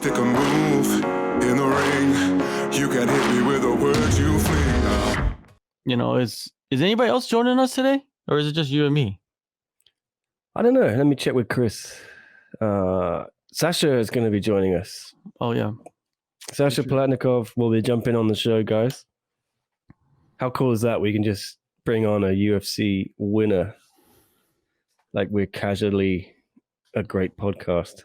Pick a move in the ring. You can hit me with the words you fling. You know, is anybody else joining us today, or is it just you and me? I don't know. Let me check with Chris. Sasha is going to be joining us. Oh yeah, Sasha Palatnikov will be jumping on the show, guys. How cool is that? We can just bring on a UFC winner, like we're casually a great podcast.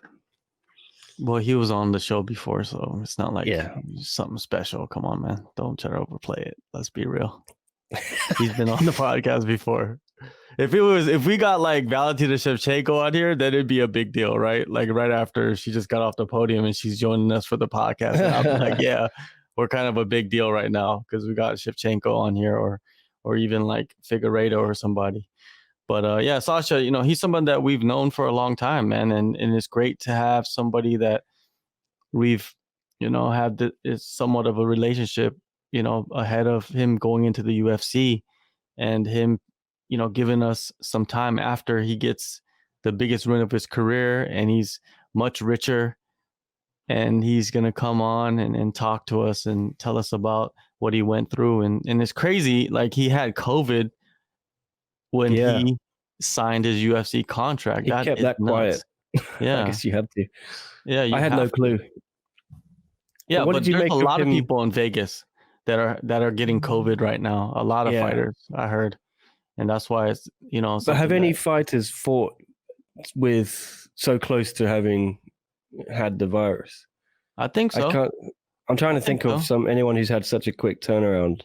well, he was on the show before, so it's not like Yeah. something special. Come on, man, don't try to overplay it. Let's be real. He's been on the podcast before. If we got like Valentina Shevchenko on here, then it'd be a big deal, right? Like right after she just got off the podium and she's joining us for the podcast, and I'll be like, yeah, we're kind of a big deal right now because we got Shevchenko on here, or even like Figueiredo or somebody. But yeah, Sasha, you know, he's someone that we've known for a long time, man, and it's great to have somebody that we've, you know, had is somewhat of a relationship, you know, ahead of him going into the UFC, and him, you know, giving us some time after he gets the biggest win of his career, and he's much richer, and he's going to come on and talk to us and tell us about what he went through. And it's crazy. Like, he had COVID when he signed his UFC contract. He kept that quiet. Yeah. I guess you had to. Yeah. I had no clue. Yeah. But there's a lot of people in Vegas that are getting COVID right now. A lot of fighters, I heard. And that's why it's, you know. But have any fighters fought with so close to having had the virus? I think so. I'm trying to think of anyone who's had such a quick turnaround.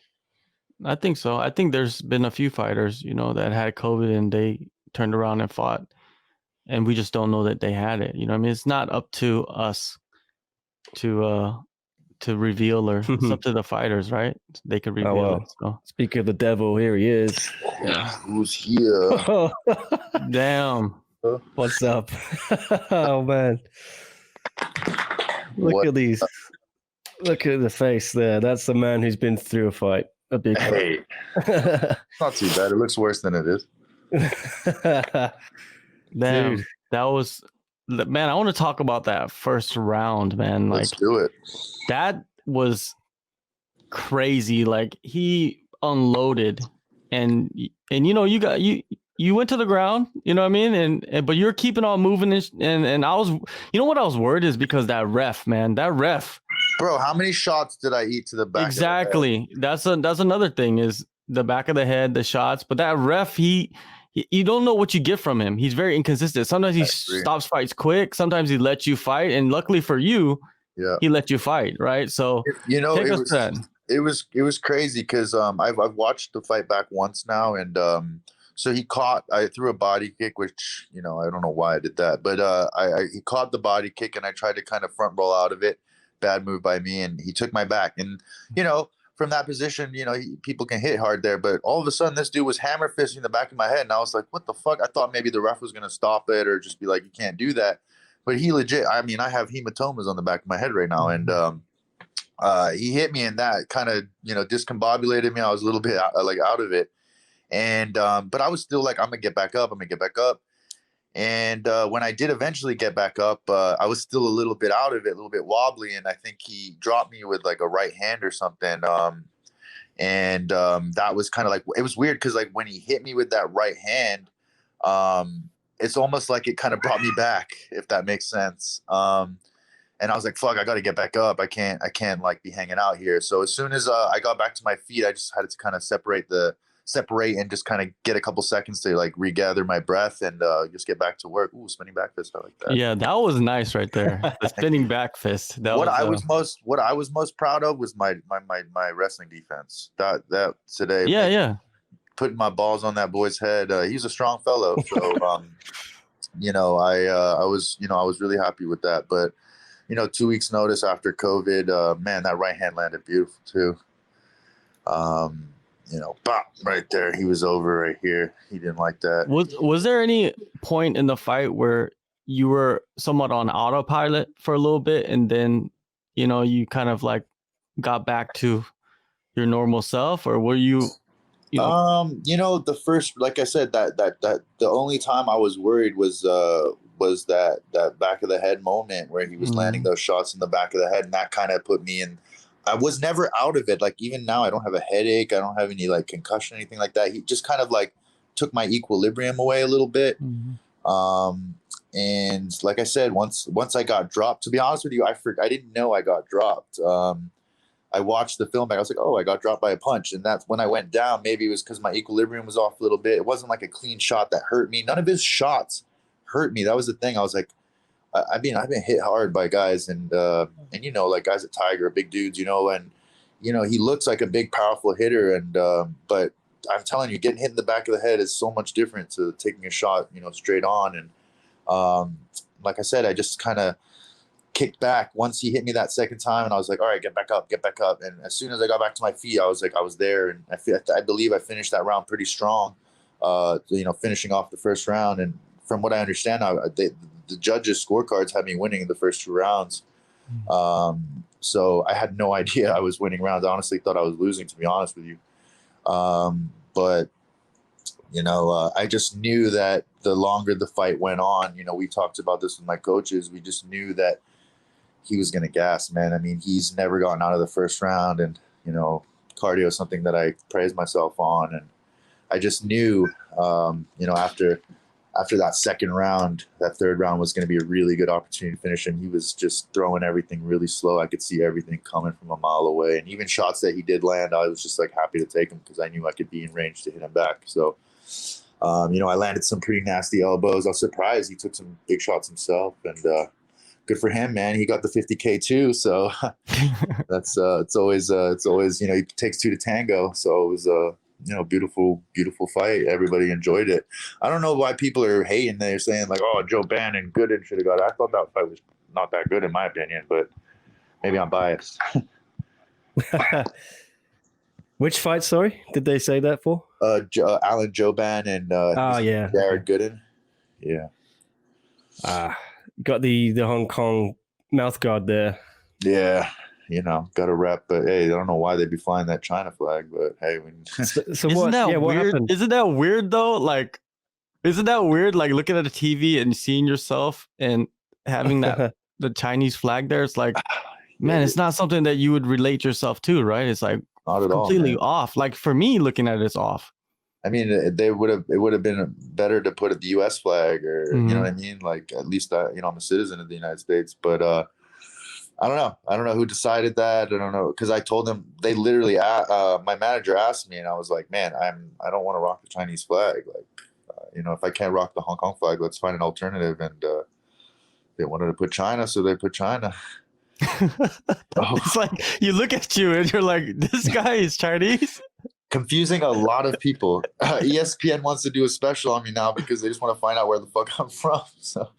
I think so. I think there's been a few fighters, you know, that had COVID and they turned around and fought, and we just don't know that they had it. You know what I mean? It's not up to us to reveal, or it's up to the fighters, right? They could reveal it. So. Speak of the devil, here he is. Yeah. Who's here? Damn. What's up? Oh, man. Look at these. Look at the face there. That's the man who's been through a fight. A big fight. Not too bad. It looks worse than it is. Damn. Dude. That was... Man, I want to talk about that first round, man. Let's do it. That was crazy. Like, he unloaded, and you know, you went to the ground, you know what I mean? And but you're keeping on moving, and I was, you know what I was worried is because that ref, bro, how many shots did I eat to the back? Exactly. That's another thing, is the back of the head, the shots. But that ref, you don't know what you get from him. He's very inconsistent. Sometimes he stops fights quick. Sometimes he lets you fight. And luckily for you, he let you fight, right? So, you know, it was crazy because I've watched the fight back once now, and so I threw a body kick, which, you know, I don't know why I did that, but he caught the body kick, and I tried to kind of front roll out of it. Bad move by me, and he took my back, and you know, from that position, you know, people can hit hard there, but all of a sudden this dude was hammer fisting the back of my head, and I was like, what the fuck? I thought maybe the ref was going to stop it or just be like, you can't do that. But he legit, I mean, I have hematomas on the back of my head right now, and he hit me, and that kind of, you know, discombobulated me. I was a little bit out of it, and but I was still like, I'm gonna get back up. And when I did eventually get back up, I was still a little bit out of it, a little bit wobbly, and I think he dropped me with like a right hand or something. And that was kind of like, it was weird because like when he hit me with that right hand, it's almost like it kind of brought me back, if that makes sense. And I was like, fuck, I got to get back up. I can't like be hanging out here. So as soon as I got back to my feet, I just had to kind of separate and just kind of get a couple seconds to like regather my breath and just get back to work. Ooh, spinning back fist, I like that. Yeah, that was nice right there. The spinning back fist. What I was most proud of was my wrestling defense. That today. Yeah. Putting my balls on that boy's head. He's a strong fellow. So you know, I was really happy with that. But you know, 2 weeks notice after COVID, man, that right hand landed beautiful too. You know, bop, right there. He was over right here. He didn't like that. Was there any point in the fight where you were somewhat on autopilot for a little bit, and then, you know, you kind of like got back to your normal self, or were you You know, The first, like I said, that the only time I was worried was that back of the head moment where he was landing those shots in the back of the head, and that kind of put me in. I was never out of it. Like even now, I don't have a headache. I don't have any like concussion, anything like that. He just kind of like took my equilibrium away a little bit. And like I said, once I got dropped, to be honest with you, I didn't know I got dropped. I watched the film back. I was like, oh, I got dropped by a punch. And that's when I went down. Maybe it was because my equilibrium was off a little bit. It wasn't like a clean shot that hurt me. None of his shots hurt me. That was the thing. I was like, I've been hit hard by guys and like guys at Tiger, big dudes, and, he looks like a big, powerful hitter. And, but I'm telling you, getting hit in the back of the head is so much different to taking a shot, straight on. And like I said, I just kind of kicked back once he hit me that second time, and I was like, all right, get back up. And as soon as I got back to my feet, I was there, and I believe I finished that round pretty strong, finishing off the first round. And from what I understand, the judges' scorecards had me winning the first 2 rounds. So I had no idea I was winning rounds. I honestly thought I was losing, to be honest with you. But I just knew that the longer the fight went on, we talked about this with my coaches. We just knew that he was going to gas, man. I mean, he's never gotten out of the first round, and, cardio is something that I praise myself on. And I just knew, after that second round, that third round was going to be a really good opportunity to finish him. He was just throwing everything really slow. I could see everything coming from a mile away. And even shots that he did land, I was just like happy to take them because I knew I could be in range to hit him back. So, I landed some pretty nasty elbows. I was surprised he took some big shots himself, and good for him, man. He got the 50K too. So that's it's always it takes 2 to tango. So it was beautiful fight. Everybody enjoyed it. I don't know why people are hating. They're saying like, oh, Joe Bann and Gooden should have got it. I thought that fight was not that good in my opinion, but maybe I'm biased. Which fight, sorry? Did they say that for? Alan Jouban and Jared Gooden. Yeah. Got the Hong Kong mouth guard there. Yeah. Got a rep, but hey, I don't know why they'd be flying that China flag, but hey, so isn't what? that what weird? happened? Isn't that weird though? Like, isn't that weird? Like looking at the TV and seeing yourself and having that the Chinese flag there. It's like, man, it's not something that you would relate yourself to, right? It's like not at completely all, off. Like for me, looking at it, it's off. I mean, it would have been better to put the U.S. flag, or you know what I mean. Like at least I'm a citizen of the United States, but I don't know. I don't know who decided that. I don't know, because I told them, they literally my manager asked me, and I was like, man, I don't want to rock the Chinese flag. Like, if I can't rock the Hong Kong flag, let's find an alternative. And they wanted to put China, so they put China. It's like you look at you and you're like, this guy is Chinese. Confusing a lot of people. ESPN wants to do a special on me now because they just want to find out where the fuck I'm from. So,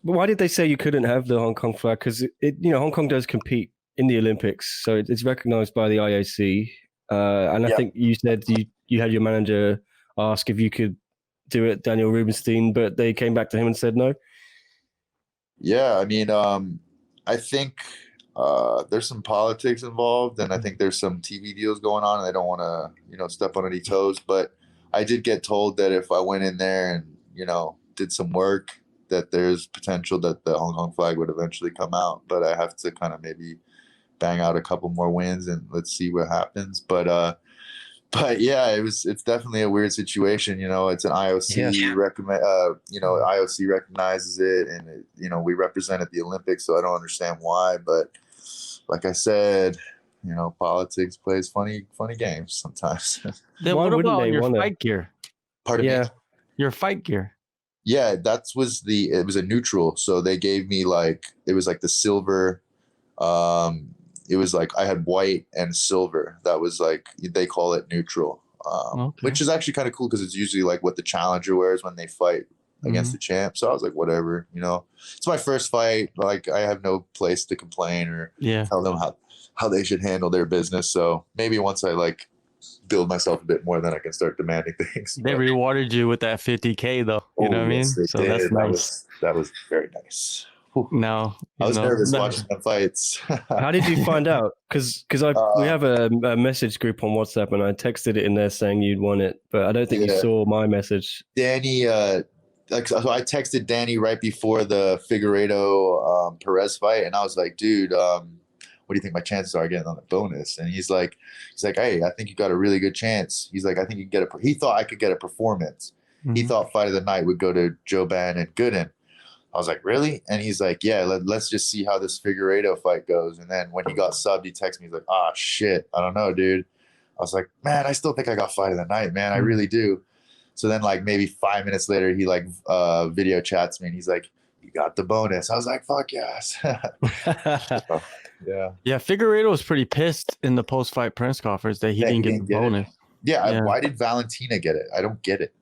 why did they say you couldn't have the Hong Kong flag? Because Hong Kong does compete in the Olympics, so it's recognized by the IOC. And I think you said you had your manager ask if you could do it, Daniel Rubenstein, but they came back to him and said no. Yeah, I mean, I think there's some politics involved, and I think there's some TV deals going on, and they don't want to, step on any toes. But I did get told that if I went in there and, did some work, that there's potential that the Hong Kong flag would eventually come out. But I have to kind of maybe bang out a couple more wins and let's see what happens. But yeah, it's definitely a weird situation. It's an IOC IOC recognizes it, and we represent at the Olympics, so I don't understand why. But like I said, politics plays funny games sometimes. Then what about your fight gear? Pardon me? Your fight gear. Yeah, it was a neutral. So they gave me it was the silver. It was I had white and silver. That was they call it neutral, which is actually kind of cool because it's usually what the challenger wears when they fight against the champ. So I was like, whatever, it's my first fight. I have no place to complain or tell them how they should handle their business. So maybe once I build myself a bit more, then I can start demanding things. They rewarded you with that 50K though. You know what I mean? So that's nice. That was very nice. No, I was nervous no. watching the fights. How did you find out? Because we have a message group on WhatsApp, and I texted it in there saying you'd won it, but I don't think you saw my message. Danny, so I texted Danny right before the Figueiredo Perez fight, and I was like, dude, what do you think my chances are getting on the bonus? And he's like, hey, I think you got a really good chance. He's like, I think you can get he thought I could get a performance. Mm-hmm. He thought fight of the night would go to Joban and Gooden. I was like, really? And he's like, yeah, let's just see how this Figueiredo fight goes. And then when he got subbed, he texted me, he's like, ah, shit, I don't know, dude. I was like, man, I still think I got fight of the night, man. I really do. So then like maybe 5 minutes later, he like video chats me and he's like, you got the bonus. I was like, fuck yes. So, yeah. Figueiredo was pretty pissed in the post-fight press conference that he didn't get the bonus. Why did Valentina get it? I don't get it.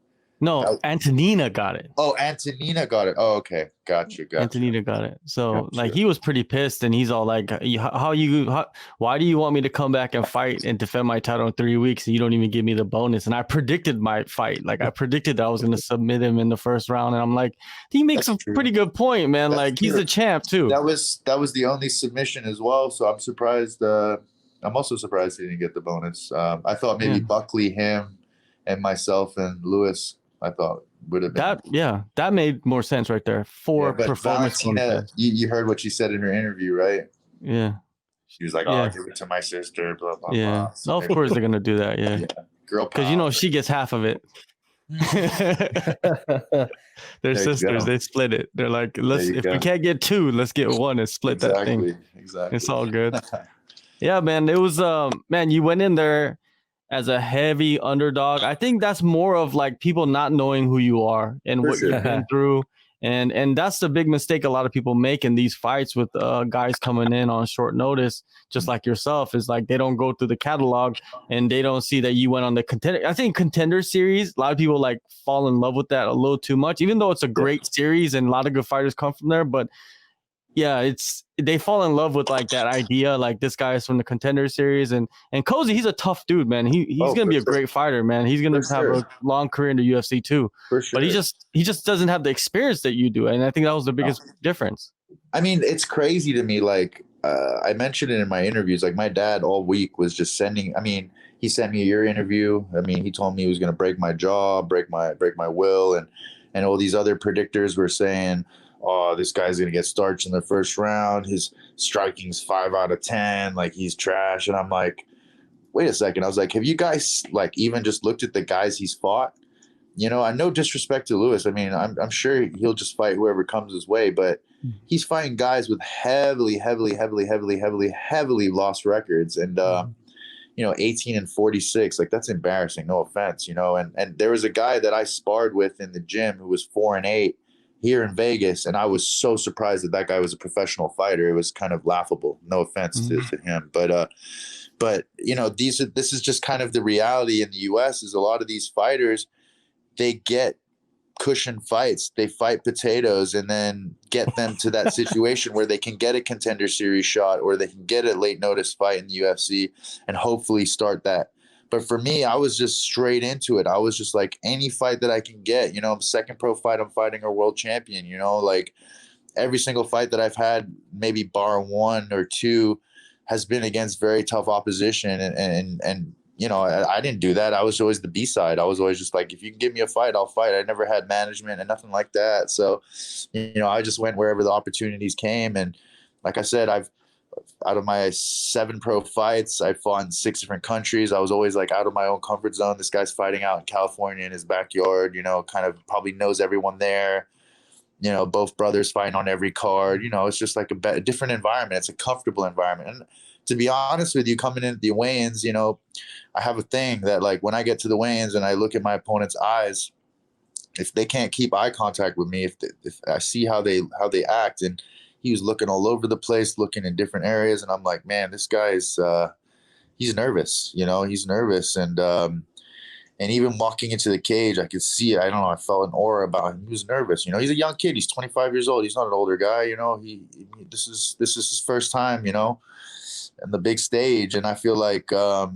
No, Antonina got it. Oh, Antonina got it. Oh, okay. Gotcha. Antonina got it. So like he was pretty pissed, and he's all like, why do you want me to come back and fight and defend my title in 3 weeks and you don't even give me the bonus? And I predicted my fight. Like I predicted that I was going to submit him in the first round. And I'm like, he makes a pretty good point, man. That's like he's the champ too. That was the only submission as well. So I'm surprised. I'm also surprised he didn't get the bonus. I thought maybe Buckley, him, and myself and Lewis, I thought would have been that made more sense right there for performance. Valentina, you heard what she said in her interview, right? Yeah. She was like, "Oh, I'll give it to my sister." Blah blah blah. So of course they're gonna do that. Yeah. Girl, because she gets half of it. They're sisters. They split it. They're like, if we can't get two, let's get one and split that thing. Exactly. It's all good. Yeah, man. It was man. You went in there as a heavy underdog. I think that's more of like people not knowing who you are and what you've been through. And that's the big mistake a lot of people make in these fights with guys coming in on short notice, just like yourself, is like they don't go through the catalog and they don't see that you went on the contender. I think contender series, a lot of people like fall in love with that a little too much, even though it's a great series and a lot of good fighters come from there. But yeah, they fall in love with like that idea, like this guy is from the contender series, and Cosce, he's a tough dude, man. He's gonna be a great fighter, man. He's gonna have a long career in the UFC too. For sure. But he just doesn't have the experience that you do, and I think that was the biggest difference. I mean, it's crazy to me. Like I mentioned it in my interviews. Like my dad all week was just sending. I mean, he sent me your interview. I mean, he told me he was gonna break my jaw, break my will, and all these other predictors were saying, oh, this guy's going to get starched in the first round. His striking's 5 out of 10. Like, he's trash. And I'm like, wait a second. I was like, have you guys, like, even just looked at the guys he's fought? You know, no disrespect to Lewis. I mean, I'm sure he'll just fight whoever comes his way. But he's fighting guys with heavily lost records. And, 18-46. Like, that's embarrassing. No offense, And there was a guy that I sparred with in the gym who was 4-8. Here in Vegas, and I was so surprised that guy was a professional fighter. It was kind of laughable. No offense to him, but this is just kind of the reality in the U.S. is a lot of these fighters, they get cushion fights, they fight potatoes, and then get them to that situation where they can get a contender series shot or they can get a late notice fight in the UFC and hopefully start that. But for me, I was just straight into it. I was just like, any fight that I can get, second pro fight, I'm fighting a world champion, like every single fight that I've had, maybe bar 1 or 2, has been against very tough opposition. And I didn't do that. I was always the B-side. I was always just like, if you can give me a fight, I'll fight. I never had management and nothing like that. So, I just went wherever the opportunities came. And like I said, out of my 7 pro fights, I fought in 6 different countries. I was always like out of my own comfort zone. This guy's fighting out in California in his backyard, kind of probably knows everyone there. Both brothers fighting on every card. It's just like a different environment. It's a comfortable environment. And to be honest with you, coming in at the weigh-ins, I have a thing that like when I get to the weigh-ins and I look at my opponent's eyes, if they can't keep eye contact with me, if I see how they act, and he was looking all over the place, looking in different areas. And I'm like, man, this guy's, he's nervous, he's nervous. And even walking into the cage, I could see, I don't know, I felt an aura about him. He was nervous. He's a young kid. He's 25 years old. He's not an older guy. This is his first time, in the big stage. And I feel like, I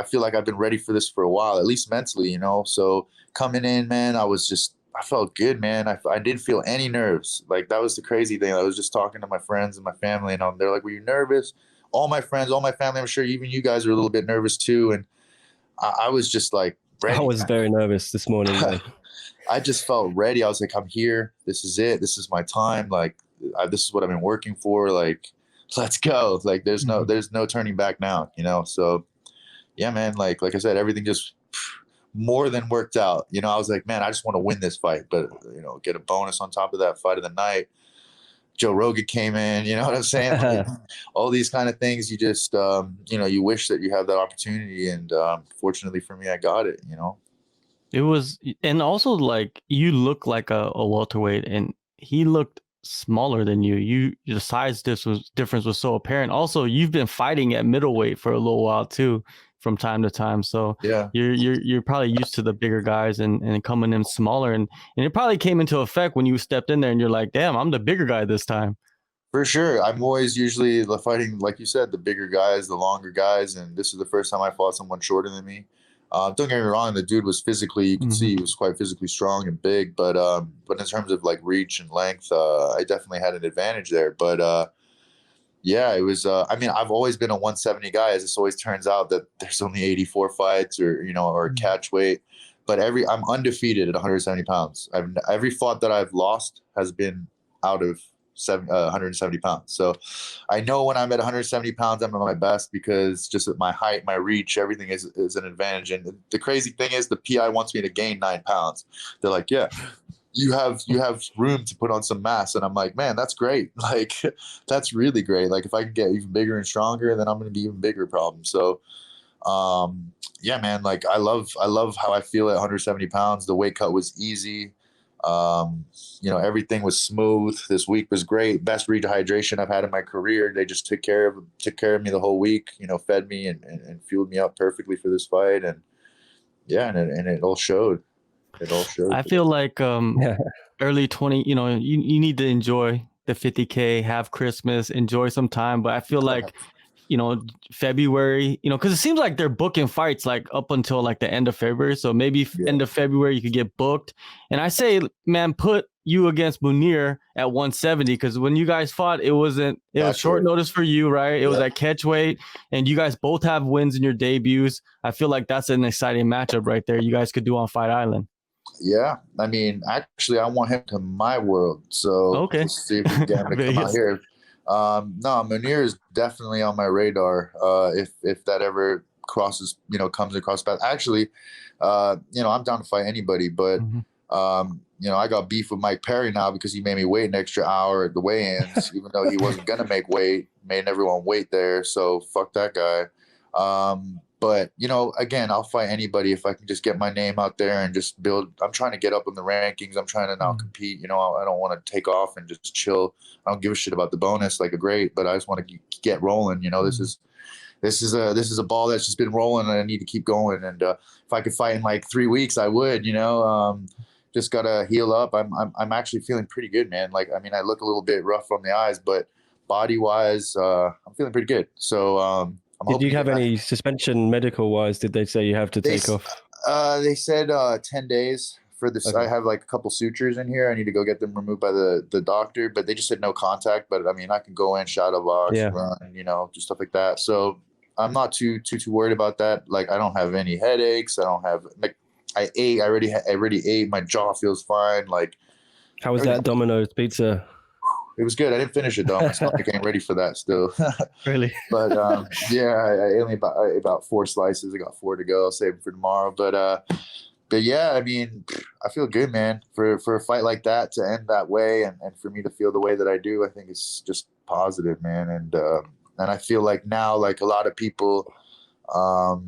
feel like I've been ready for this for a while, at least mentally, So coming in, man, I was just I felt good, man. I didn't feel any nerves. Like, that was the crazy thing. I was just talking to my friends and my family, and they're like, "Were you nervous?" All my friends, all my family, I'm sure even you guys are a little bit nervous too. And I was just like ready. I was very nervous this morning, man. I just felt ready. I was like, I'm here. This is it. This is my time. Like, this is what I've been working for. Like, let's go. Like, there's no turning back now, you know? So yeah, man, like I said, everything just more than worked out. You know, I was like, man, I just want to win this fight, but, you know, get a bonus on top of that fight of the night. Joe Rogan came in, you know what I'm saying? Like, all these kind of things, you just, you know, you wish that you have that opportunity. And fortunately for me, I got it, you know? It was, and also like you look like a welterweight, and he looked smaller than you. The size difference was so apparent. Also, you've been fighting at middleweight for a little while too, from time to time. So yeah, you're probably used to the bigger guys and coming in smaller, and it probably came into effect when you stepped in there and you're like, damn, I'm the bigger guy this time. for sure. I'm always usually fighting, like you said, the bigger guys, the longer guys, and this is the first time I fought someone shorter than me. Don't get me wrong, the dude was physically, you can see he was quite physically strong and big, but in terms of like reach and length, I definitely had an advantage there. But yeah, it was. I mean, I've always been a 170 guy, as it always turns out that there's only 84 fights, or you know, or catch weight. But I'm undefeated at 170 pounds. Every fought that I've lost has been out of 170 pounds. So I know when I'm at 170 pounds, I'm at my best, because just at my height, my reach, everything is an advantage. And the crazy thing is, the PI wants me to gain 9 pounds. They're like, yeah, you have room to put on some mass. And I'm like, man, that's great. Like, that's really great. Like, if I can get even bigger and stronger, then I'm going to be even bigger problem. So yeah, man, like I love how I feel at 170 pounds. The weight cut was easy. You know, everything was smooth. This week was great. Best rehydration I've had in my career. They just took care of me the whole week, you know, fed me and fueled me up perfectly for this fight. And yeah, and it all showed. It all showed. I feel like early 20, you know, you need to enjoy the 50K, have Christmas, enjoy some time. But I feel like, you know, February, you know, because it seems like they're booking fights like up until like the end of February. So maybe end of February you could get booked. And I say, man, put you against Munir at 170, because when you guys fought, it was short notice for you, right? It was at catch weight, and you guys both have wins in your debuts. I feel like that's an exciting matchup right there. You guys could do on Fight Island. Yeah, I mean, actually, I want him to my world. So okay, let's see if we can get him to come out here. No, Munir is definitely on my radar. If that ever crosses, you know, comes across path. Actually, you know, I'm down to fight anybody, but you know, I got beef with Mike Perry now because he made me wait an extra hour at the weigh-ins, even though he wasn't gonna make weight, made everyone wait there. So fuck that guy. But you know, again, I'll fight anybody if I can just get my name out there and just build. I'm trying to get up in the rankings. I'm trying to now compete. You know, I don't want to take off and just chill. I don't give a shit about the bonus, like a great, but I just want to get rolling. You know, this is a ball that's just been rolling, and I need to keep going. And if I could fight in like 3 weeks, I would. You know, just gotta heal up. I'm actually feeling pretty good, man. Like, I mean, I look a little bit rough on the eyes, but body wise, I'm feeling pretty good. So. Did you have any suspension medical wise? Did they say you have to take off? They said 10 days for this. Okay. I have like a couple sutures in here. I need to go get them removed by the doctor, but they just said no contact. But I mean, I can go in, shadow box, run, you know, just stuff like that. So I'm not too worried about that. Like, I don't have any headaches. I don't have, like, I already ate. My jaw feels fine. Like, how was that Domino's pizza? It was good. I didn't finish it though. My stomach ain't ready for that still. Really? But yeah, I only about 4 slices. I got 4 to go. I'll save them for tomorrow. But yeah, I mean, I feel good, man. For a fight like that to end that way, and for me to feel the way that I do, I think it's just positive, man. And I feel like now, like a lot of people are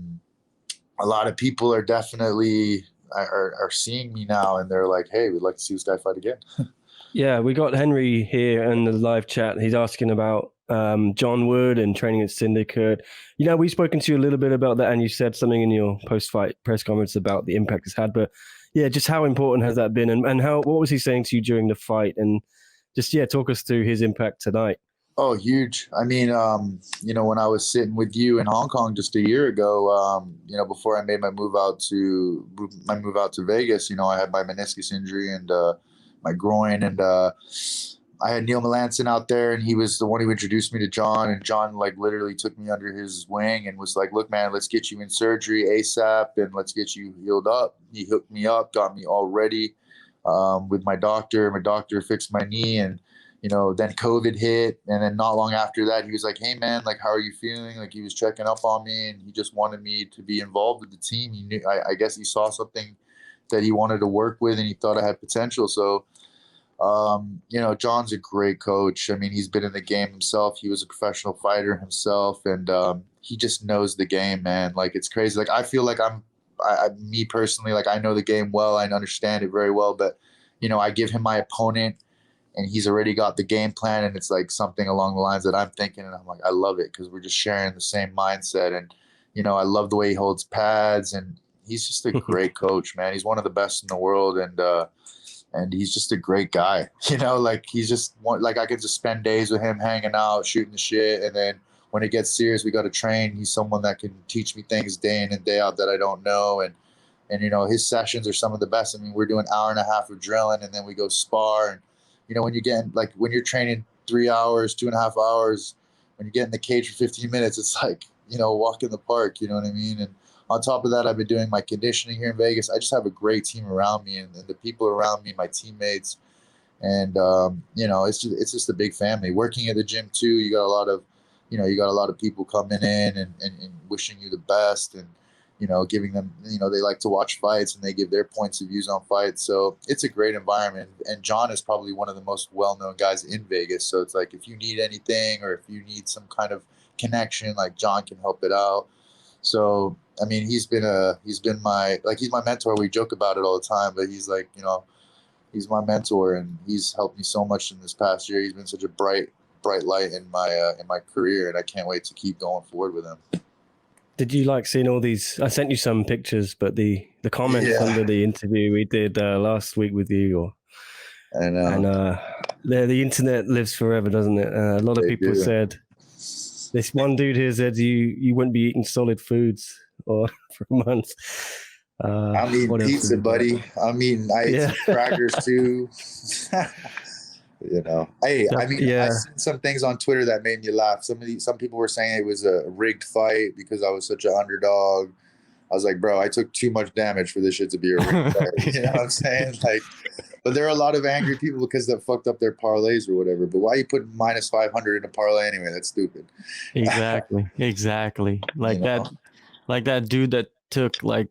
definitely are seeing me now, and they're like, hey, we'd like to see this guy fight again. Yeah, we got Henry here in the live chat. He's asking about John Wood and training at Syndicate. You know, we've spoken to you a little bit about that, and you said something in your post-fight press conference about the impact it's had. But yeah, just how important has that been, and what was he saying to you during the fight? And just talk us through his impact tonight. Oh, huge. I mean, when I was sitting with you in Hong Kong just a year ago, before I made my move out to Vegas, I had my meniscus injury and my groin, and I had Neil Melanson out there, and he was the one who introduced me to John, and John like literally took me under his wing and was like, "Look, man, let's get you in surgery ASAP, and let's get you healed up." He hooked me up, got me all ready with my doctor. My doctor fixed my knee, and then COVID hit, and then not long after that, he was like, "Hey, man, like, how are you feeling?" Like, he was checking up on me, and he just wanted me to be involved with the team. He knew, I guess, he saw something that he wanted to work with, and he thought I had potential. So, John's a great coach. I mean, he's been in the game himself. He was a professional fighter himself, and he just knows the game, man. Like, it's crazy. Like, I feel like me personally, like, I know the game well. I understand it very well, but I give him my opponent, and he's already got the game plan, and it's like something along the lines that I'm thinking, and I'm like, I love it because we're just sharing the same mindset. And I love the way he holds pads, and he's just a great coach, man. He's one of the best in the world, and he's just a great guy. Like, he's just like, I could just spend days with him hanging out, shooting the shit, and then when it gets serious, we got to train. He's someone that can teach me things day in and day out that I don't know, and his sessions are some of the best. I mean, we're doing 1.5 hours of drilling, and then we go spar. And when you're getting, like, when you're training 3 hours, 2.5 hours, when you get in the cage for 15 minutes, it's like, walk in the park, you know what I mean? And on top of that, I've been doing my conditioning here in Vegas. I just have a great team around me, and the people around me, my teammates. And, it's just a big family. Working at the gym too, you got a lot of people coming in and wishing you the best, and, giving them, they like to watch fights, and they give their points of views on fights. So it's a great environment. And John is probably one of the most well-known guys in Vegas. So it's like, if you need anything, or if you need some kind of connection, like, John can help it out. So, I mean, he's my mentor. We joke about it all the time, but he's like, he's my mentor, and he's helped me so much in this past year. He's been such a bright light in my career, and I can't wait to keep going forward with him. Did you like seeing all these? I sent you some pictures, but the comments under the interview we did last week with you, I know. And the internet lives forever, doesn't it? A lot of people said, this one dude here said you wouldn't be eating solid foods for months. I'm eating pizza, buddy. I ate some crackers too. Hey, I seen some things on Twitter that made me laugh. Some people were saying it was a rigged fight because I was such an underdog. I was like, bro, I took too much damage for this shit to be a rigged fight. You know what I'm saying? Like, but there are a lot of angry people because they fucked up their parlays or whatever. But why you put -500 in a parlay anyway? That's stupid. Exactly. Like that dude that took, like,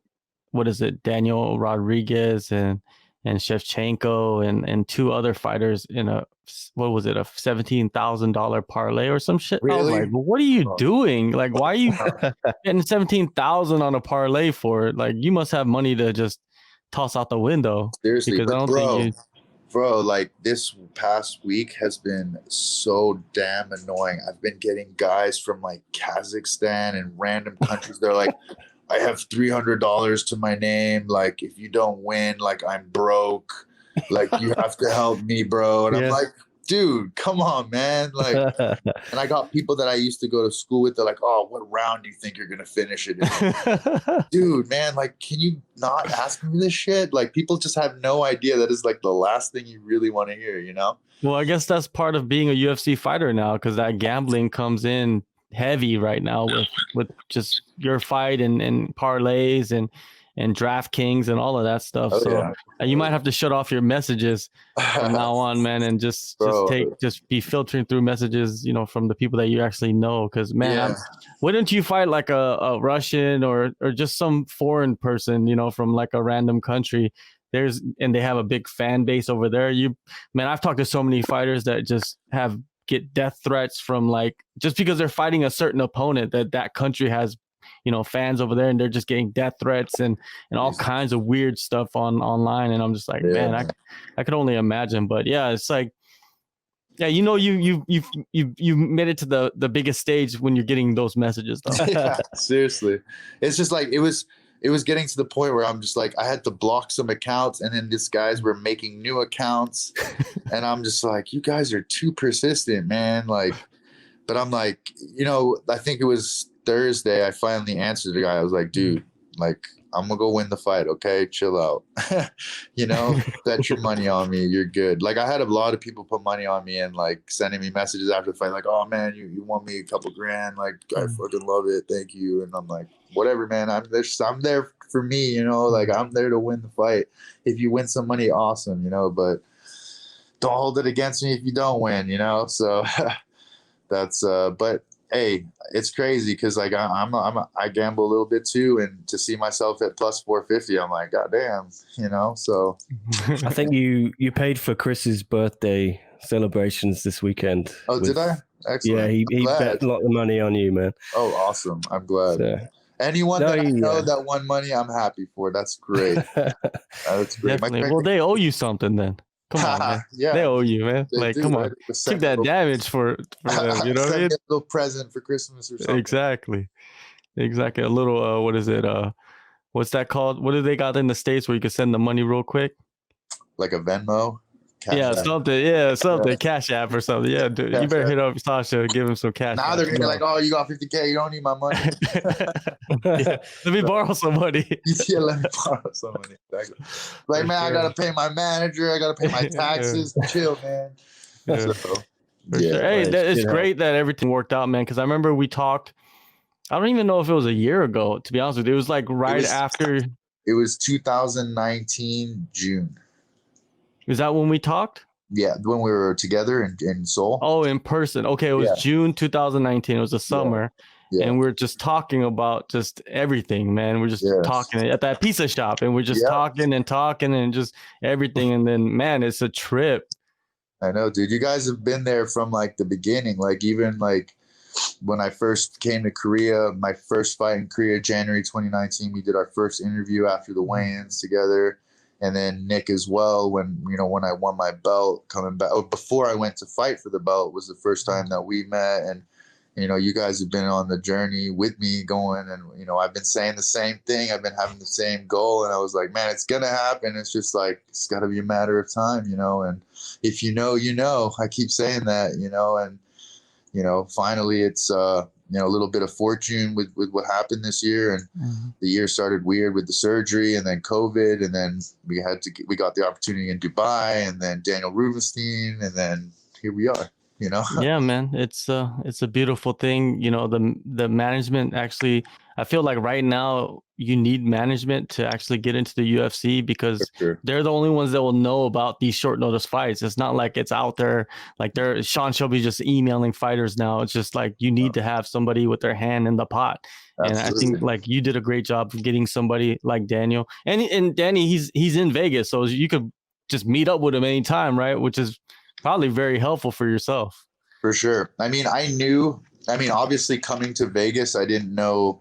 what is it, Daniel Rodriguez and Shevchenko and two other fighters in a $17,000 parlay or some shit. Really? I was like, well, what are you doing? Like, why are you getting 17,000 on a parlay for it? Like, you must have money to just toss out the window. Seriously, because I don't think bro, like, this past week has been so damn annoying. I've been getting guys from like Kazakhstan and random countries. They're like, I have $300 to my name. Like, if you don't win, like, I'm broke. Like, you have to help me, bro. And I'm like, dude, come on, man. Like, and I got people that I used to go to school with. They're like, oh, what round do you think you're going to finish it in? Dude, man, like, can you not ask me this shit? Like, people just have no idea that is like the last thing you really want to hear, Well, I guess that's part of being a UFC fighter now, because that gambling comes in heavy right now with just your fight and parlays and DraftKings and all of that stuff. You might have to shut off your messages from now on, man, and just be filtering through messages, from the people that you actually know. Because, man, wouldn't you fight like a Russian or just some foreign person, from like a random country? And they have a big fan base over there. I've talked to so many fighters that just get death threats from, like, just because they're fighting a certain opponent that country has, fans over there, and they're just getting death threats and all kinds of weird stuff online. And I'm just like, man, I could only imagine. But yeah, it's like, you made it to the biggest stage when you're getting those messages, though. Yeah, seriously. It's just like, it was getting to the point where I'm just like, I had to block some accounts, and then these guys were making new accounts. And I'm just like, you guys are too persistent, man. Like, But I'm like, I think it was Thursday. I finally answered the guy. I was like, dude, like, I'm gonna go win the fight. Okay, chill out. Bet your money on me. You're good. Like, I had a lot of people put money on me and like sending me messages after the fight, like, oh man, you won me a couple grand. Like, I fucking love it. Thank you. And I'm like, whatever, man. I'm there for me. Like, I'm there to win the fight. If you win some money, awesome. But don't hold it against me if you don't win. So that's but. Hey, it's crazy because like I gamble a little bit too, and to see myself at plus 450, I'm like, God damn, So I think you paid for Chris's birthday celebrations this weekend. Oh, did I? Excellent. Yeah, he bet a lot of money on you, man. Oh, awesome! I'm glad. So, anyone that I know that won money, I'm happy for. That's great. That's great. Definitely. Well, they owe you something then. Come on, man. Yeah, they owe you, man. Like, come on. Took that damage for them, you know what I mean? A little present for Christmas or something. Exactly. A little, what is it? What's that called? What do they got in the States where you can send the money real quick? Like a Venmo? Cash app. Something. Yeah, something. Cash app or something. Yeah, dude. You better hit up Sasha and give him some cash. Now they're gonna be like, oh, you got 50K. You don't need my money. Yeah. Let me borrow some money. Yeah, let me borrow some money. Exactly. Like, man, I gotta pay my manager. I gotta pay my taxes. Chill, man. Yeah. So, Sure. Hey, it's great that everything worked out, man. Because I remember we talked. I don't even know if it was a year ago. To be honest with you, it was like after. It was 2019 June. Is that when we talked? Yeah, when we were together in Seoul. Oh, in person. Okay, it was June 2019. It was the summer. Yeah. And we're just talking about just everything, man. We're just talking at that pizza shop, and we're just talking and just everything. And then, man, it's a trip. I know, dude. You guys have been there from like the beginning. Like, even like when I first came to Korea, my first fight in Korea, January 2019, we did our first interview after the weigh-ins together. And then Nick as well, when I won my belt coming back, before I went to fight for the belt, was the first time that we met. And, you guys have been on the journey with me going, and, I've been saying the same thing. I've been having the same goal. And I was like, man, it's going to happen. It's just like, it's got to be a matter of time, and if I keep saying that, and, finally it's, a little bit of fortune with what happened this year, and the year started weird with the surgery, and then COVID, and then we got the opportunity in Dubai, and then Daniel Rubenstein, and then here we are. Yeah, man, it's a beautiful thing. The management actually. I feel like right now you need management to actually get into the UFC because they're the only ones that will know about these short notice fights. It's not like it's out there. Like Sean Shelby just emailing fighters now. It's just like you need to have somebody with their hand in the pot. Absolutely. And I think like you did a great job of getting somebody like Daniel. And Danny, he's in Vegas, so you could just meet up with him anytime, right? Which is probably very helpful for yourself. For sure. I mean, obviously coming to Vegas, I didn't know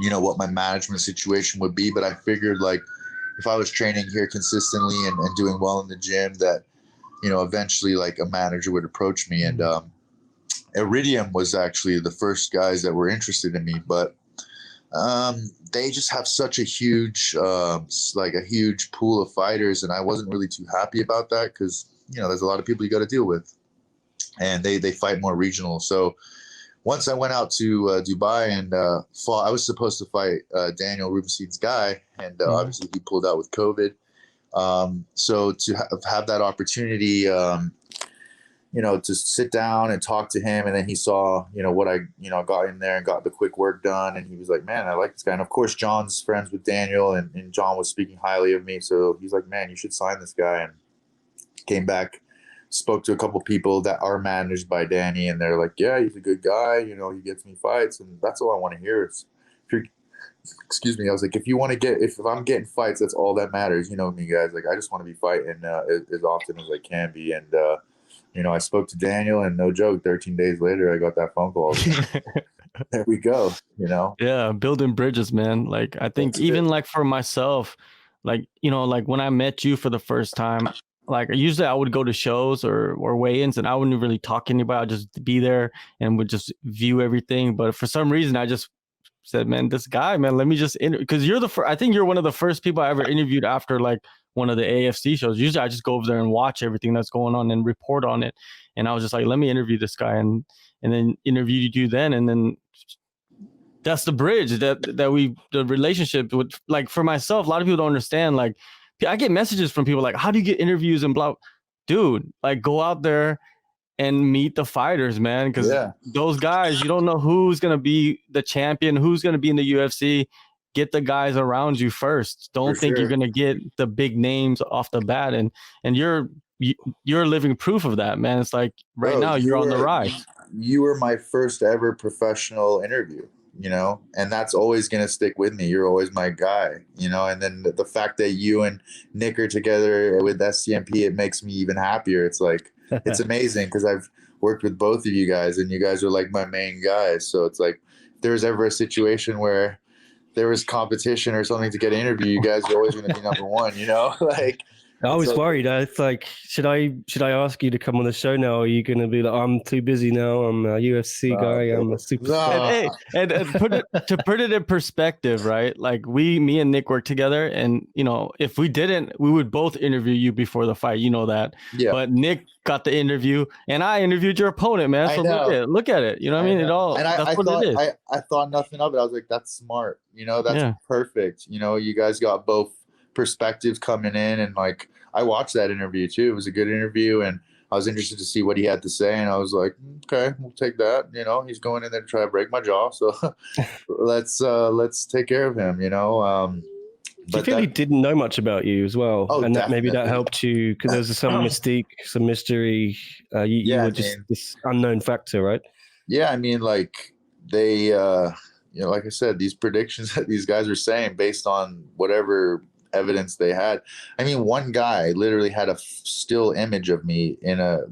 what my management situation would be, but I figured like if I was training here consistently and doing well in the gym that, eventually like a manager would approach me. And Iridium was actually the first guys that were interested in me, but they just have such a huge, huge pool of fighters. And I wasn't really too happy about that because, there's a lot of people you got to deal with, and they fight more regional. So once I went out to Dubai and fought, I was supposed to fight Daniel Rubenstein's guy, and obviously he pulled out with COVID. So to have that opportunity, to sit down and talk to him, and then he saw, what I, got in there and got the quick work done, and he was like, man, I like this guy. And of course, John's friends with Daniel, and John was speaking highly of me. So he's like, man, you should sign this guy. And came back, spoke to a couple people that are managed by Danny, and they're like, yeah, he's a good guy. He gets me fights, and that's all I want to hear. Excuse me. I was like, if I'm getting fights, that's all that matters. Me, guys, like, I just want to be fighting as often as I can be. And, I spoke to Daniel, and no joke, 13 days later, I got that phone call. There we go. Yeah. Building bridges, man. Like, I think like for myself, like, like when I met you for the first time, like usually I would go to shows or weigh-ins, and I wouldn't really talk to anybody. I'd just be there and would just view everything. But for some reason, I just said, man, this guy, man, let me just because you're I think you're one of the first people I ever interviewed after like one of the AFC shows. Usually I just go over there and watch everything that's going on and report on it. And I was just like, let me interview this guy, and then interviewed you then. And then that's the bridge the relationship with, like, for myself, a lot of people don't understand. Like, I get messages from people like, how do you get interviews and blah? Dude, like, go out there and meet the fighters, man. Because those guys, you don't know who's going to be the champion, who's going to be in the UFC. Get the guys around you first. Don't think you're going to get the big names off the bat. And you're living proof of that, man. It's like right now you're on the rise. You were my first ever professional interview, you know, and that's always going to stick with me. You're always my guy, you know, and then the fact that you and Nick are together with SCMP, it makes me even happier. It's like, it's amazing because I've worked with both of you guys and you guys are like my main guys. So it's like, if there was ever a situation where there was competition or something to get an interview, you guys are always going to be number one, you know, like. I was worried. It's like, should I ask you to come on the show now? Or are you going to be like, I'm too busy now. I'm a UFC guy. I'm a superstar. And to put it in perspective, right? Like me and Nick work together, and you know, if we didn't, we would both interview you before the fight. You know that. Yeah. But Nick got the interview, and I interviewed your opponent, man. So look at it. You know what I mean? It all. And that's what it is. I thought nothing of it. I was like, that's smart. You know, that's perfect. You know, you guys got both perspectives coming in, and like I watched that interview too. It was a good interview, and I was interested to see what he had to say, and I was like, okay, we'll take that. You know, he's going in there to try to break my jaw, so let's take care of him, you know. Do you feel he didn't know much about you as well? And that maybe that helped you because there was some mystique, some mystery. You were just this unknown factor, right? Yeah, I mean, like they you know, like I said, these predictions that these guys are saying based on whatever evidence they had. I mean, one guy literally had a still image of me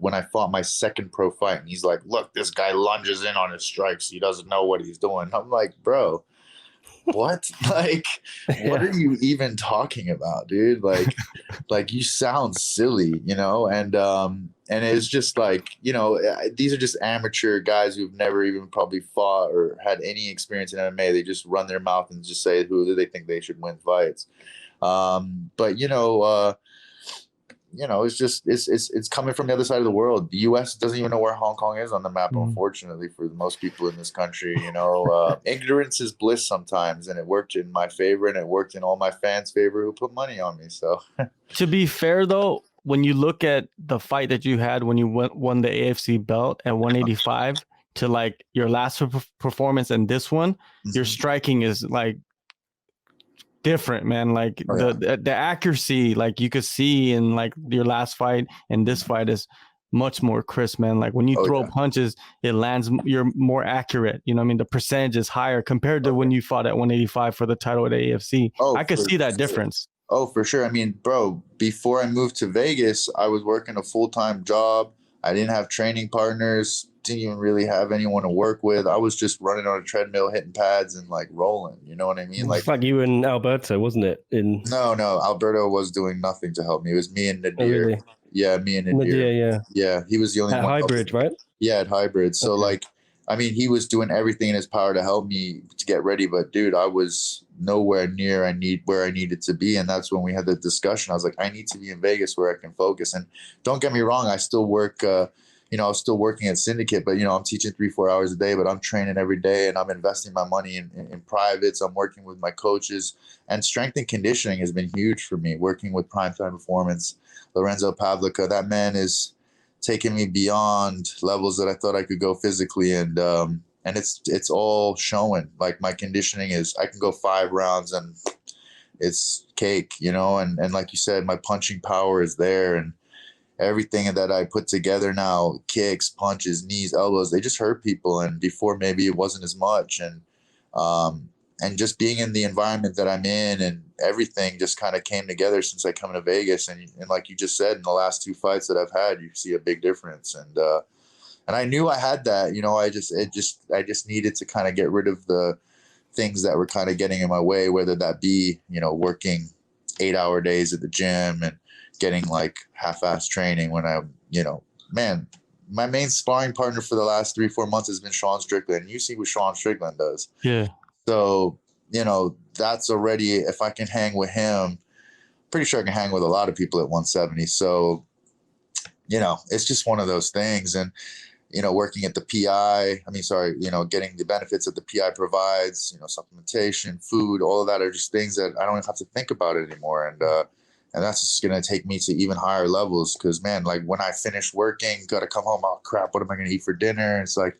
when I fought my second pro fight, and he's like, look, this guy lunges in on his strikes, he doesn't know what he's doing. I'm like, bro, what? Like, what are you even talking about, dude? Like you sound silly, you know? And it's just like, you know, these are just amateur guys who've never even probably fought or had any experience in MMA. They just run their mouth and just say who do they think they should win fights. But you know, it's just it's coming from the other side of the world. The U.S. doesn't even know where Hong Kong is on the map, unfortunately, for most people in this country. You know, ignorance is bliss sometimes, and it worked in my favor, and it worked in all my fans' favor who put money on me. So, to be fair, though, when you look at the fight that you had when you won the AFC belt at 185 to like your last performance and this one, your striking is like different, man. Like the accuracy, like you could see in like your last fight and this fight is much more crisp, man. Like when you throw punches, it lands, you're more accurate. You know what I mean? The percentage is higher compared to when you fought at 185 for the title at AFC. I could see that difference. Oh, for sure. I mean, bro, before I moved to Vegas, I was working a full-time job. I didn't have training partners, didn't even really have anyone to work with. I was just running on a treadmill, hitting pads and like rolling. You know what I mean? Like you and Alberto, wasn't it? No, Alberto was doing nothing to help me. It was me and Nadir. Oh, really? Yeah, me and Nadir. Yeah, he was the only one. At Hybrid, right? Yeah, at Hybrid. So like, I mean, he was doing everything in his power to help me to get ready. But dude, I was nowhere near where I needed to be. And that's when we had the discussion. I was like, I need to be in Vegas where I can focus. And don't get me wrong, I still work, you know, I was still working at Syndicate, but, you know, I'm teaching 3-4 hours a day, but I'm training every day and I'm investing my money in privates. I'm working with my coaches, and strength and conditioning has been huge for me, working with Primetime Performance, Lorenzo Pavlica. That man is taking me beyond levels that I thought I could go physically. And it's all showing. Like my conditioning is, I can go 5 rounds and it's cake, you know, and like you said, my punching power is there, and everything that I put together now, kicks, punches, knees, elbows, they just hurt people. And before maybe it wasn't as much. And just being in the environment that I'm in and everything just kind of came together since I come to Vegas. And like you just said, in the last 2 fights that I've had, you see a big difference. And I knew I had that, you know, I just needed to kind of get rid of the things that were kind of getting in my way, whether that be, you know, working 8-hour days at the gym and getting like half-ass training when I, you know, man, my main sparring partner for the last 3-4 months has been Sean Strickland. You see what Sean Strickland does. Yeah. So, you know, that's already, if I can hang with him, pretty sure I can hang with a lot of people at 170. So, you know, it's just one of those things. And, you know, working at the PI, you know, getting the benefits that the PI provides, you know, supplementation, food, all of that are just things that I don't even have to think about it anymore. And that's just going to take me to even higher levels. Cause man, like when I finish working, got to come home. Oh crap. What am I going to eat for dinner? It's like,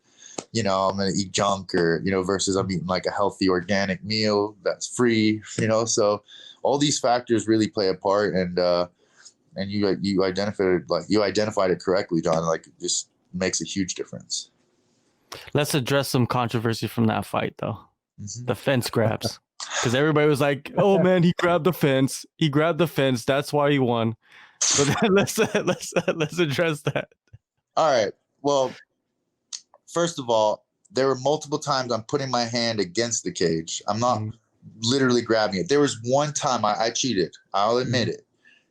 you know, I'm going to eat junk, or, you know, versus I'm eating like a healthy organic meal that's free, you know? So all these factors really play a part. And you identified it correctly, John. Like, it just makes a huge difference. Let's address some controversy from that fight, though. Mm-hmm. The fence grabs, because everybody was like, "Oh man, he grabbed the fence. He grabbed the fence. That's why he won." So then let's address that. All right. Well, first of all, there were multiple times I'm putting my hand against the cage. I'm not literally grabbing it. There was one time I cheated. I'll admit it.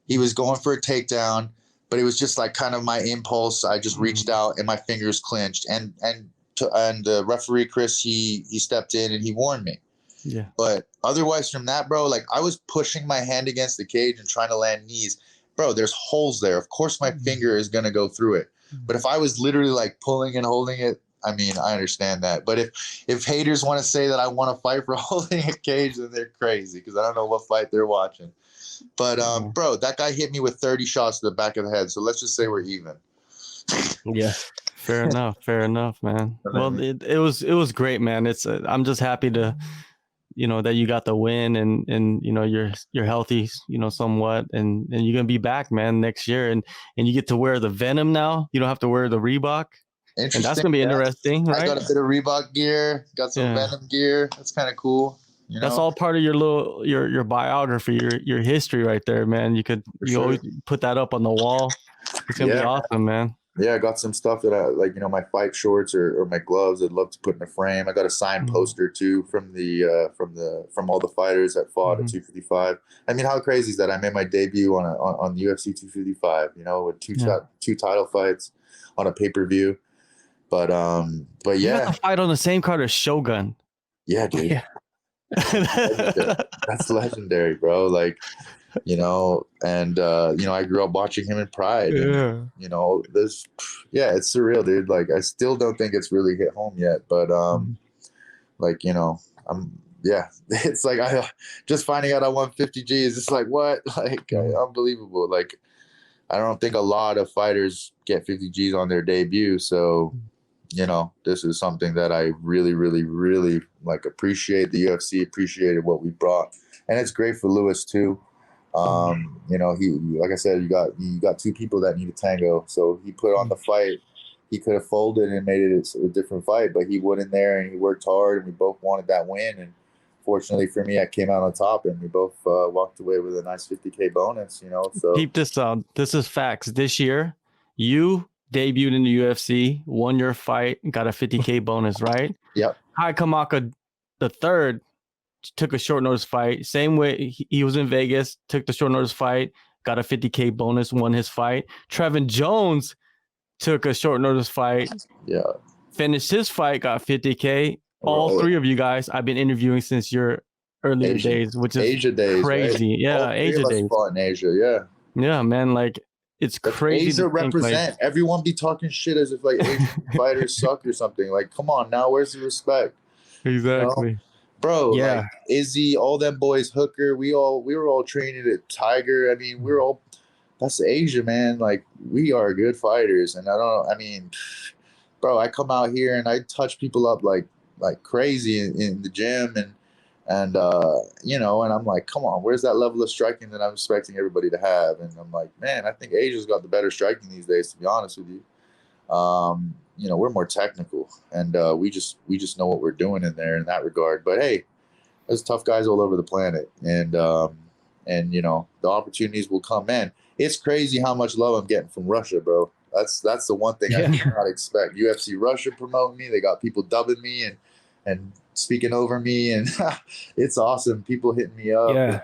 He was going for a takedown, but it was just like kind of my impulse. I just reached out and my fingers clenched. And the referee Chris, he stepped in and he warned me. Yeah. But otherwise from that, bro, like I was pushing my hand against the cage and trying to land knees. Bro, there's holes there. Of course my finger is gonna go through it. But if I was literally like pulling and holding it, I mean, I understand that. But if haters want to say that I want to fight for holding a cage, then they're crazy, because I don't know what fight they're watching. But bro, that guy hit me with 30 shots to the back of the head. So let's just say we're even. Yeah. Fair enough, man. Well, it was great, man. I'm just happy to, you know, that you got the win, and you know you're healthy, you know, somewhat, and you're gonna be back, man, next year, and you get to wear the Venom now. You don't have to wear the Reebok, and that's gonna be interesting, right? I got a bit of Reebok gear, got some Venom gear. That's kind of cool. You know? That's all part of your biography, your history right there, man. You always put that up on the wall. It's gonna be awesome, man. Yeah, I got some stuff that I like, you know, my fight shorts or my gloves I'd love to put in a frame. I got a signed poster too from all the fighters that fought at 255. I mean, how crazy is that? I made my debut on UFC 255, you know, with two title fights on a pay-per-view. But yeah. You got to fight on the same card as Shogun. Yeah, dude. Yeah. That's legendary, bro. Like, you know, and you know, I grew up watching him in Pride. And, you know, it's surreal, dude. Like, I still don't think it's really hit home yet, but like, you know, it's like I just finding out I won 50 G is just like, what? Like, unbelievable. Like, I don't think a lot of fighters get 50 Gs on their debut, so you know, this is something that I really, really, really like appreciate. The UFC appreciated what we brought, and it's great for Louis too. You know, he, like I said, you got two people that need a tango. So he put on the fight. He could have folded and made it a different fight, but he went in there and he worked hard, and we both wanted that win. And fortunately for me, I came out on top, and we both walked away with a nice 50K bonus. You know, so keep this out. This is facts. This year, you debuted in the UFC, won your fight, got a 50K bonus, right? Yep. Hai Kamaka the third took a short notice fight. Same way, he was in Vegas, took the short notice fight, got a 50K bonus, won his fight. Trevin Jones took a short notice fight. Yeah. Finished his fight, got 50K. All three of you guys I've been interviewing since your earlier days, which is Asia days, crazy. Right? Yeah, Asia days. Fought in Asia, yeah. Yeah, man, like it's crazy. Asia represent. Like, everyone be talking shit as if like Asian fighters suck or something. Like, come on now, where's the respect? Exactly. You know? Bro, like Izzy, all them boys, Hooker, we were all training at Tiger. I mean, that's Asia, man. Like, we are good fighters. And bro, I come out here and I touch people up like crazy in the gym and you know, and I'm like, come on, where's that level of striking that I'm expecting everybody to have? And I'm like, man, I think Asia's got the better striking these days, to be honest with you. You know, we're more technical, and we just know what we're doing in there in that regard. But hey, there's tough guys all over the planet, and you know, the opportunities will come in. It's crazy how much love I'm getting from Russia, bro. That's the one thing I did not expect. UFC Russia promoting me. They got people dubbing me and speaking over me, and it's awesome. People hitting me up. Yeah.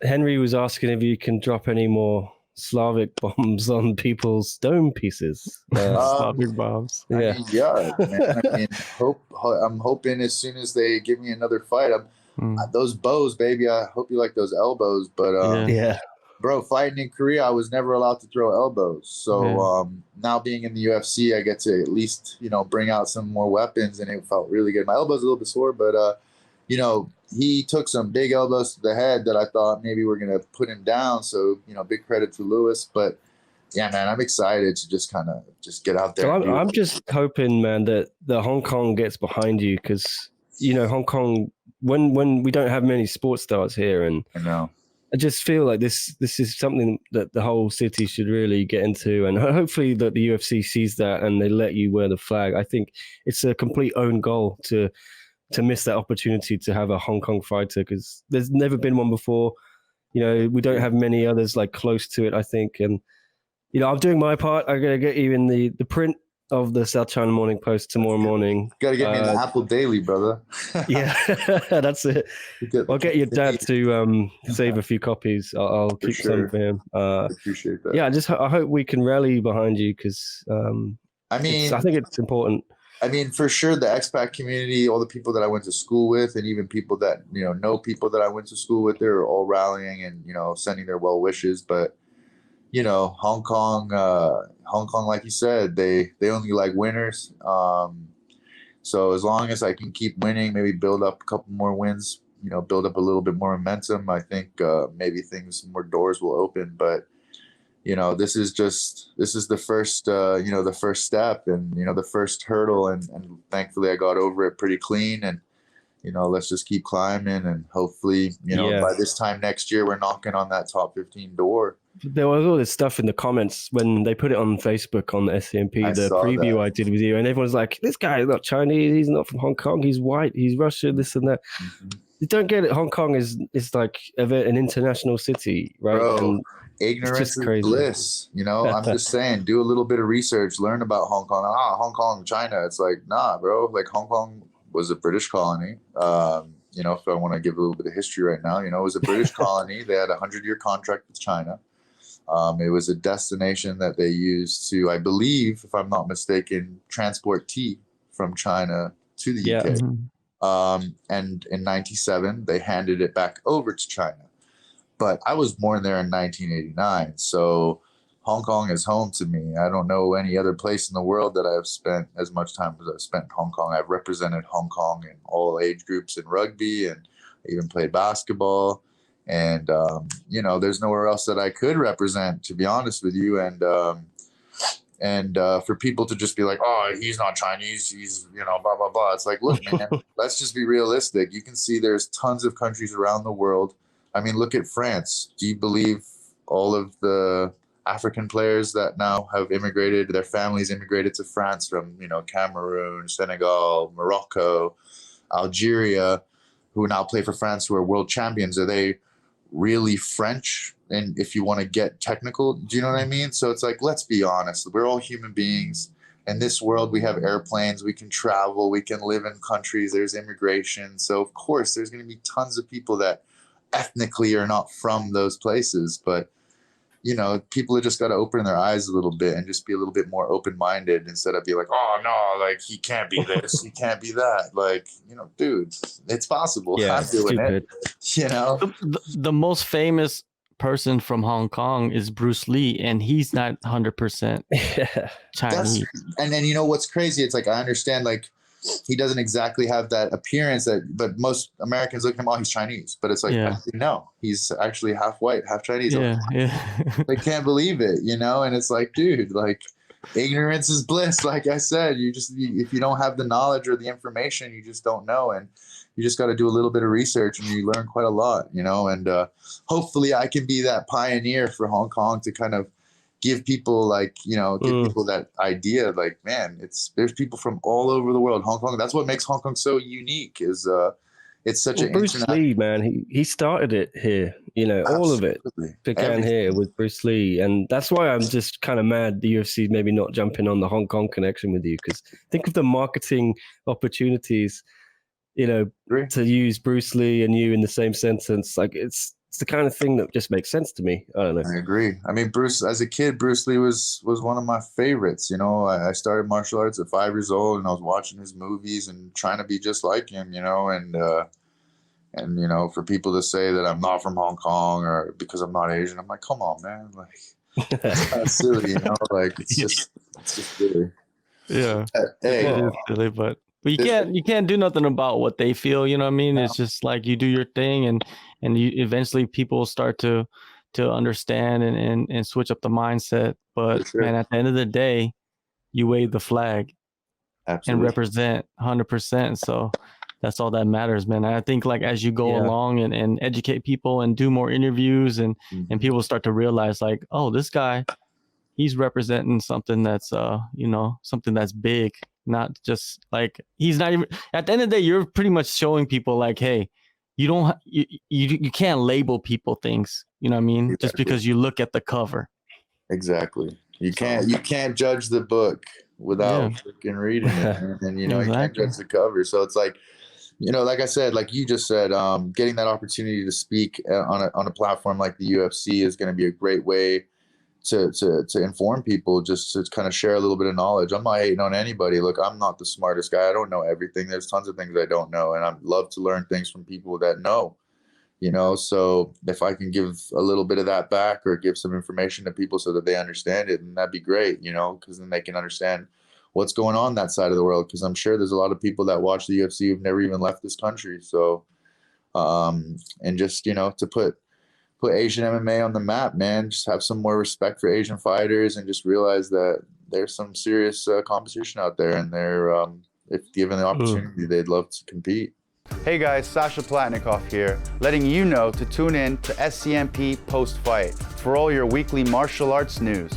Henry was asking if you can drop any more Slavic bombs on people's dome pieces. Slavic bombs. Yeah. Man. I'm hoping as soon as they give me another fight, those bows, baby. I hope you like those elbows, but Bro, fighting in Korea, I was never allowed to throw elbows. So now being in the UFC, I get to at least, bring out some more weapons, and it felt really good. My elbow's a little bit sore, but, he took some big elbows to the head that I thought maybe we're going to put him down. So, big credit to Lewis. But, yeah, man, I'm excited to just kind of just get out there. So I'm just hoping, man, that the Hong Kong gets behind you because, Hong Kong, when we don't have many sports stars here, and I know. I just feel like this is something that the whole city should really get into, and hopefully that the UFC sees that and they let you wear the flag. I think it's a complete own goal to miss that opportunity to have a Hong Kong fighter because there's never been one before. We don't have many others like close to it, I think. And, I'm doing my part. I'm going to get you in the print of the South China Morning Post tomorrow morning. Got to get me in the Apple Daily, brother. Yeah, that's it. I'll get your dad to save a few copies. I'll keep some for him. I appreciate that. Yeah, I hope we can rally behind you because I think it's important. I mean, for sure, the expat community, all the people that I went to school with, and even people that know people that I went to school with, they're all rallying and sending their well wishes. But Hong Kong, like you said, they only like winners. So as long as I can keep winning, maybe build up a couple more wins, build up a little bit more momentum, I think maybe more doors will open. But this is the first, the first step and, the first hurdle. And thankfully I got over it pretty clean. And, let's just keep climbing. And hopefully, by this time next year, we're knocking on that top 15 door. There was all this stuff in the comments when they put it on Facebook on the SCMP, the preview I did with you. And everyone's like, this guy is not Chinese. He's not from Hong Kong. He's white. He's Russian, this and that. Mm-hmm. You don't get it. Hong Kong is like an international city, right? Bro. And ignorance is bliss. I'm just saying, do a little bit of research, learn about Hong Kong. Hong Kong, China. It's like, nah, bro. Like Hong Kong was a British colony. If I want to give a little bit of history right now, it was a British colony. They had a 100-year contract with China. It was a destination that they used to, I believe, if I'm not mistaken, transport tea from China to the UK. Mm-hmm. And in 97, they handed it back over to China. But I was born there in 1989, so Hong Kong is home to me. I don't know any other place in the world that I've spent as much time as I've spent in Hong Kong. I've represented Hong Kong in all age groups in rugby, and I even played basketball. And, there's nowhere else that I could represent, to be honest with you. And for people to just be like, oh, he's not Chinese, he's, blah, blah, blah. It's like, look, man, let's just be realistic. You can see there's tons of countries around the world. I mean, look at France. Do you believe all of the African players that now have immigrated, their families immigrated to France from, Cameroon, Senegal, Morocco, Algeria, who now play for France, who are world champions? Are they really French? And if you want to get technical, do you know what I mean? So it's like, let's be honest. We're all human beings. In this world, we have airplanes, we can travel, we can live in countries, there's immigration. So of course, there's going to be tons of people that ethnically are not from those places. But, people have just got to open their eyes a little bit and just be a little bit more open-minded instead of be like, oh, no, like, he can't be this, he can't be that. Like, dude, it's possible. Yeah, I'm doing it. The most famous person from Hong Kong is Bruce Lee, and he's not 100% Chinese. And then what's crazy? It's like, I understand, like, he doesn't exactly have that appearance but most Americans look at him, oh, he's Chinese. But it's like, no, he's actually half white, half Chinese. Yeah. They can't believe it, and it's like, dude, like, ignorance is bliss. Like I said, if you don't have the knowledge or the information, you just don't know. And you just got to do a little bit of research and you learn quite a lot, and hopefully I can be that pioneer for Hong Kong to kind of give people people that idea, like, man, there's people from all over the world. Hong Kong, that's what makes Hong Kong so unique, is it's such an Bruce Lee, man, he started it here, all of it began here with Bruce Lee. And that's why I'm just kind of mad the UFC maybe not jumping on the Hong Kong connection with you, because think of the marketing opportunities, to use Bruce Lee and you in the same sentence. Like, it's the kind of thing that just makes sense to me. I don't know. I agree. I mean, as a kid, Bruce Lee was one of my favorites. I started martial arts at 5 years old, and I was watching his movies and trying to be just like him, And, you know, for people to say that I'm not from Hong Kong or because I'm not Asian, I'm like, come on, man. Like, it's kind of silly, you know? Like, it's just silly. Yeah. Hey, It is silly, but you can't do nothing about what they feel, you know what I mean? It's just like you do your thing, and you eventually people start to understand and switch up the mindset. But sure. man, at the end of the day, you wave the flag and absolutely. represent 100%. So that's all that matters, man. And I think like as you go along and educate people and do more interviews and people start to realize like, oh, this guy, he's representing something that's you know, something that's big, not just like, he's not even, at the end of the day, you're pretty much showing people like, hey, you don't you can't label people things, you know what I mean? Exactly. Just because you look at the cover. Exactly. You can't judge the book without freaking reading it, and you know, you can't judge the cover. So it's like, you know, like I said, like you just said, getting that opportunity to speak on a platform like the UFC is going to be a great way to inform people, just to kind of share a little bit of knowledge. I'm not hating on anybody. Look, I'm not the smartest guy. I don't know everything. There's tons of things I don't know, and I love to learn things from people that know. You know, so if I can give a little bit of that back or give some information to people so that they understand it, then that'd be great, you know, because then they can understand what's going on that side of the world. Because I'm sure there's a lot of people that watch the UFC who've never even left this country. So, and just, you know, to put Asian MMA on the map, man, just have some more respect for Asian fighters and just realize that there's some serious competition out there, and they're, if given the opportunity, they'd love to compete. Hey guys, Sasha Palatnikov here, letting you know to tune in to SCMP Post Fight for all your weekly martial arts news.